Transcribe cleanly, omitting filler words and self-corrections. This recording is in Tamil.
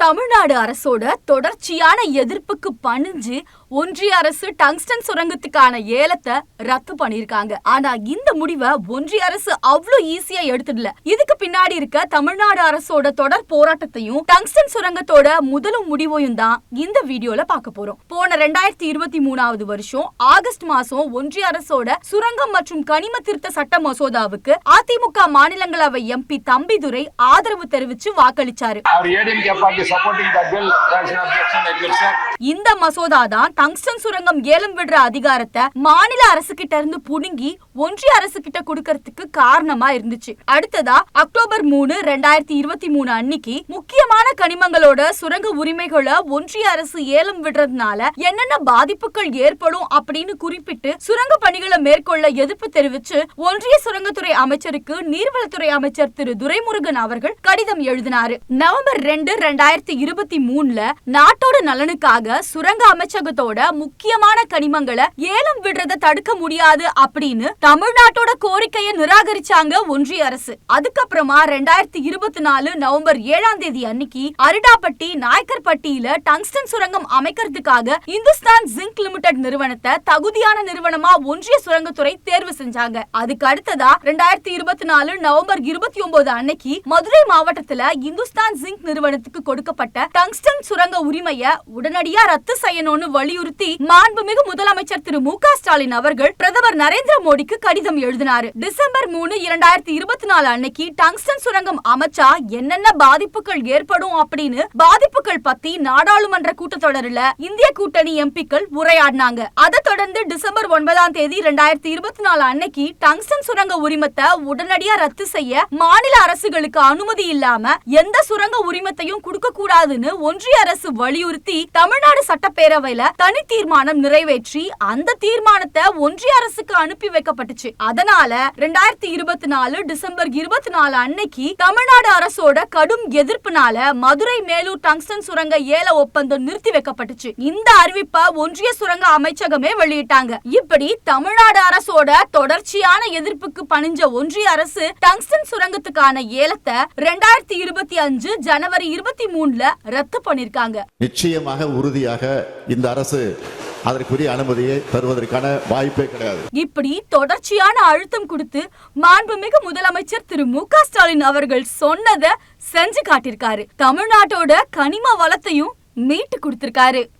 தமிழ்நாடு அரசோட தொடர்ச்சியான எதிர்ப்புக்கு பணிஞ்சு ஒன்றிய அரசு டங்ஸ்டன் சுரங்கத்துக்கான ஏலத்தை ரத்து பண்ணிருக்காங்க. ஆனா இந்த முடிவை ஒன்றிய அரசு அவ்வளவு ஈஸியா எடுத்துடல. இதுக்கு பின்னாடி இருக்க தமிழ்நாடு அரசோட தொடர் போராட்டத்தையும் டங்ஸ்டன் சுரங்கத்தோட முதலும் முடிவையும் தான் இந்த வீடியோல பார்க்க போறோம். போன 2023 வருஷம் ஆகஸ்ட் மாசம் ஒன்றிய அரசோட சுரங்கம் மற்றும் கனிம திருத்த சட்ட மசோதாவுக்கு அதிமுக மாநிலங்களவை எம்பி தம்பிதுரை ஆதரவு தெரிவிச்சு வாக்களிச்சாரு. இந்த மசோதா தான் டங்ஸ்டன் சுரங்கம் ஏலம் விடுற அதிகாரத்தை மாநில அரசு கிட்ட இருந்து புடுங்கி ஒன்றிய அரசு கிட்ட கொடுக்கறதுக்கு காரணமா இருந்துச்சு. அடுத்ததா அக்டோபர் 3, 2023 அன்னைக்கு முக்கியமான கனிமங்களோட சுரங்க உரிமைகளை ஒன்றிய அரசு ஏலம் விடுறதுனால என்னென்ன பாதிப்புகள் ஏற்படும் அப்படின்னு குறிப்பிட்டு சுரங்க பணிகளை மேற்கொள்ள எதிர்ப்பு தெரிவிச்சு ஒன்றிய சுரங்கத்துறை அமைச்சருக்கு நீர்வளத்துறை அமைச்சர் திரு துரைமுருகன் அவர்கள் கடிதம் எழுதினாரு. நவம்பர் 2, 2023 நாட்டோட நலனுக்காக சுரங்க அமைச்சகத்தோட முக்கியமான கனிமங்களை ஏலம் விடுறத தடுக்க முடியாது அப்படின்னு தமிழ்நாட்டோட கோரிக்கையை நிராகரிச்சாங்க ஒன்றிய அரசு. அதுக்கப்புறமா 2024 நவம்பர் 7 அன்னைக்கு அரிடாப்பட்டி நாயக்கர்பட்டியில டங்ஸ்டன் சுரங்கம் அமைக்கிறதுக்காக இந்துஸ்தான் ஜிங்க் லிமிடெட் நிறுவனத்தை தகுதியான நிறுவனமா ஒன்றிய சுரங்கத்துறை தேர்வு செஞ்சாங்க. அதுக்கு அடுத்ததா 2024 நவம்பர் 29 அன்னைக்கு மதுரை மாவட்டத்துல இந்துஸ்தான் ஜிங்க் நிறுவனத்துக்கு கொடுக்கப்பட்ட டங்ஸ்டன் சுரங்க உரிமையை உடனடியா ரத்து செய்யணும்னு வலியுறுத்தி மாண்புமிகு முதலமைச்சர் திரு மு க ஸ்டாலின் அவர்கள் பிரதமர் நரேந்திர மோடிக்கு கடிதம் எழுதினாரு. டிசம்பர் 3, 2024 அன்னைக்கு டங்ஸ்டன் சுரங்கம் அமைச்சா என்னென்ன பாதிப்புகள் ஏற்படும் அப்படின்னு பாதிப்புகள் பத்தி நாடாளுமன்ற கூட்டத்தொடரில் இந்திய கூட்டணி எம்பிக்கள் உரையாடினாங்க. அதை தொடர்ந்து டிசம்பர் 9, 2024 அன்னைக்கு டங்ஸ்டன் சுரங்க உரிமத்தை உடனடியா ரத்து செய்ய மாநில அரசுகளுக்கு அனுமதி இல்லாம எந்த சுரங்க உரிமத்தையும் கொடுக்க கூடாதுன்னு ஒன்றிய அரசு வலியுறுத்தி தமிழ்நாடு சட்டப்பேரவையில தனி தீர்மானம் நிறைவேற்றி அந்த தீர்மானத்தை ஒன்றிய அரசுக்கு அனுப்பி வைக்கப்பட்டுச்சு. அதனால 2024 டிசம்பர் 24 அன்னைக்கு தமிழ்நாடு அரசோட கடும் எதிர்ப்புனால மதுரை மேலூர் டங்ஸ்டன் சுரங்க ஏல ஒப்பந்தம் நிறுத்தி வைக்கப்பட்டுச்சு. இந்த அறிவிப்பை ஒன்றிய சுரங்க அமைச்சகமே வெளியிட்டாங்க. இப்படி தமிழ்நாடு அரசோட தொடர்ச்சியான எதிர்ப்புக்கு பணிஞ்ச ஒன்றிய அரசு டங்ஸ்டன் சுரங்கத்துக்கான ஏலத்தை 2025 ஜனவரி 23 ரத்து பண்ணிருக்காங்க. நிச்சயமாக உறுதியாக இந்த அரசு அதற்குரிய அனுமதியை தருவதற்கான வாய்ப்பே கிடையாது. இப்படி தொடர்ச்சியான அழுத்தம் கொடுத்து மாண்புமிகு முதலமைச்சர் திரு மு க ஸ்டாலின் அவர்கள் சொன்னதை செஞ்சு காட்டிருக்காரு. தமிழ்நாட்டோட கனிம வளத்தையும் மீட்டு கொடுத்திருக்காரு.